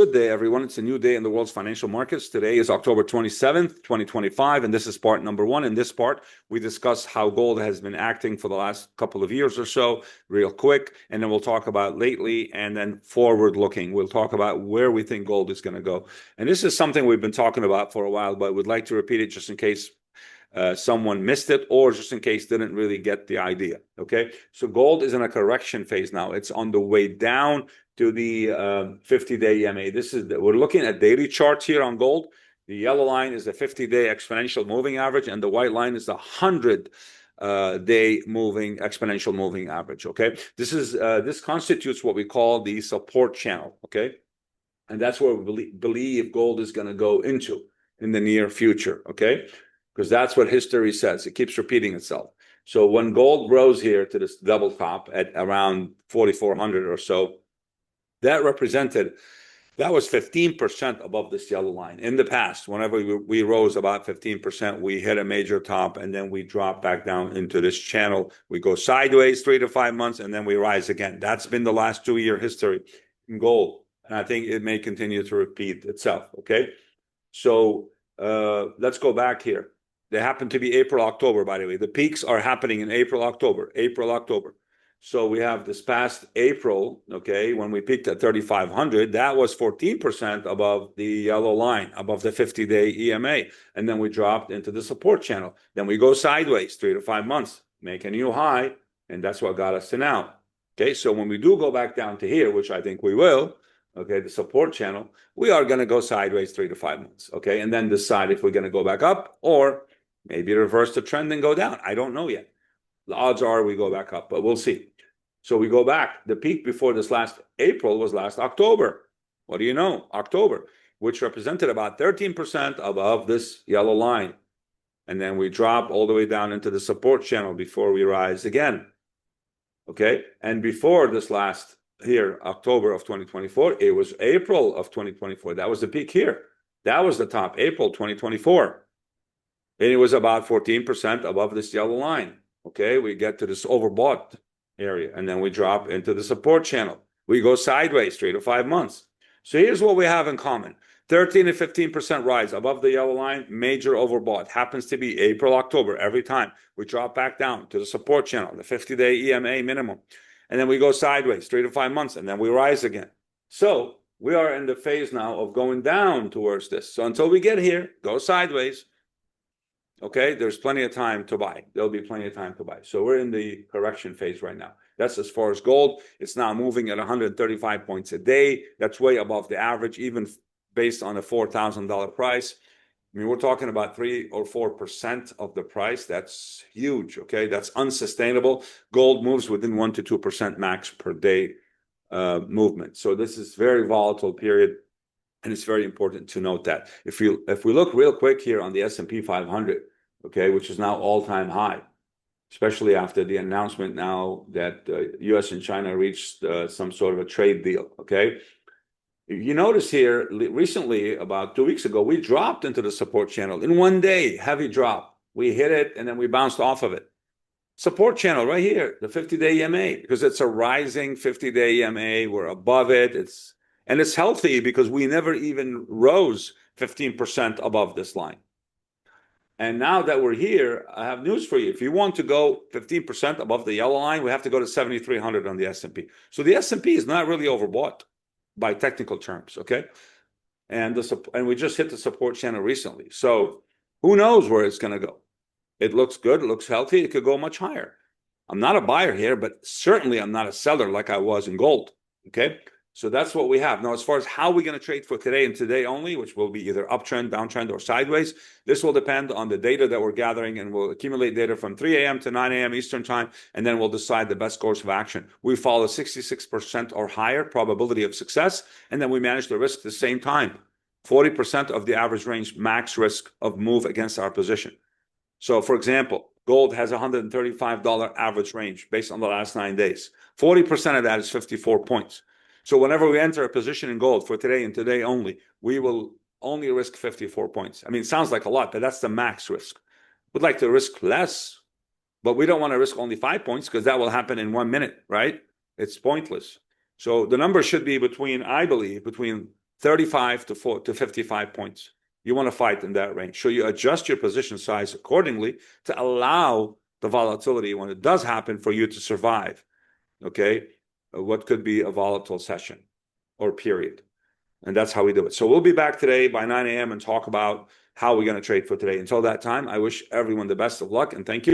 Good day, everyone. It's a new day in the world's financial markets. Today is October 27th, 2025, and this is part number one. In this part, we discuss how gold has been acting for the last couple of years or so, real quick, and then we'll talk about lately and then forward-looking. We'll talk about where we think gold is going to go. And this is something we've been talking about for a while, but we'd like to repeat it just in case someone missed it or just in case didn't really get the idea. Okay, so gold is in a correction phase now. It's on the way down to the 50-day EMA. We're looking at daily charts here on gold. The yellow line is the 50-day exponential moving average, and the white line is the 100-day moving exponential moving average. Okay, this constitutes what we call the support channel. Okay, and that's where we believe gold is going to go into in the near future. Okay, because that's what history says. It keeps repeating itself. So when gold grows here to this double top at around 4,400 or so, that was 15% above this yellow line. In the past, whenever we rose about 15%, we hit a major top and then we drop back down into this channel. We go sideways 3 to 5 months and then we rise again. That's been the last 2-year history in gold. And I think it may continue to repeat itself. Okay. So let's go back here. They happen to be April, October, by the way. The peaks are happening in April, October. So we have this past April, okay, when we peaked at 3,500, that was 14% above the yellow line, above the 50-day EMA. And then we dropped into the support channel. Then we go sideways 3 to 5 months, make a new high, and that's what got us to now. Okay, so when we do go back down to here, which I think we will, okay, the support channel, we are going to go sideways 3 to 5 months, okay, and then decide if we're going to go back up or maybe reverse the trend and go down. I don't know yet. The odds are we go back up, but we'll see. So we go back. The peak before this last April was last October. What do you know? October, which represented about 13% above this yellow line. And then we drop all the way down into the support channel before we rise again. Okay? And before this last here, October of 2024, it was April of 2024. That was the peak here. That was the top, April 2024. And it was about 14% above this yellow line. Okay, we get to this overbought area, and then we drop into the support channel. We go sideways 3 to 5 months. So here's what we have in common. 13 to 15% rise above the yellow line, major overbought. Happens to be April, October, every time. We drop back down to the support channel, the 50-day EMA minimum. And then we go sideways 3 to 5 months, and then we rise again. So we are in the phase now of going down towards this. So until we get here, go sideways. Okay, there's plenty of time to buy. There'll be plenty of time to buy. So we're in the correction phase right now. That's as far as gold. It's now moving at 135 points a day. That's way above the average, even based on a $4,000 price. I mean, we're talking about 3 or 4% of the price. That's huge. Okay, that's unsustainable. Gold moves within 1 to 2% max per day movement. So this is very volatile period. And it's very important to note that. If we look real quick here on the S&P 500, okay, which is now all-time high, especially after the announcement now that U.S. and China reached some sort of a trade deal, okay? You notice here, recently, about 2 weeks ago, we dropped into the support channel. In one day, heavy drop. We hit it, and then we bounced off of it. Support channel right here, the 50-day EMA, because it's a rising 50-day EMA. We're above it. And it's healthy because we never even rose 15% above this line. And now that we're here, I have news for you. If you want to go 15% above the yellow line, we have to go to 7,300 on the S&P. So the S&P is not really overbought by technical terms, okay? And we just hit the support channel recently. So who knows where it's going to go? It looks good. It looks healthy. It could go much higher. I'm not a buyer here, but certainly I'm not a seller like I was in gold, okay? So that's what we have. Now, as far as how we're going to trade for today and today only, which will be either uptrend, downtrend, or sideways, this will depend on the data that we're gathering, and we'll accumulate data from 3 a.m. to 9 a.m. Eastern time, and then we'll decide the best course of action. We follow 66% or higher probability of success, and then we manage the risk at the same time. 40% of the average range max risk of move against our position. So, for example, gold has $135 average range based on the last 9 days. 40% of that is 54 points. So whenever we enter a position in gold for today and today only, we will only risk 54 points. I mean, it sounds like a lot, but that's the max risk. We'd like to risk less, but we don't want to risk only 5 points because that will happen in 1 minute, right? It's pointless. So the number should be between, I believe, between 35 to 55 points. You want to fight in that range. So you adjust your position size accordingly to allow the volatility when it does happen for you to survive, okay, what could be a volatile session or period. And that's how we do it. So we'll be back today by 9 a.m. and talk about how we're going to trade for today. Until that time, I wish everyone the best of luck and thank you.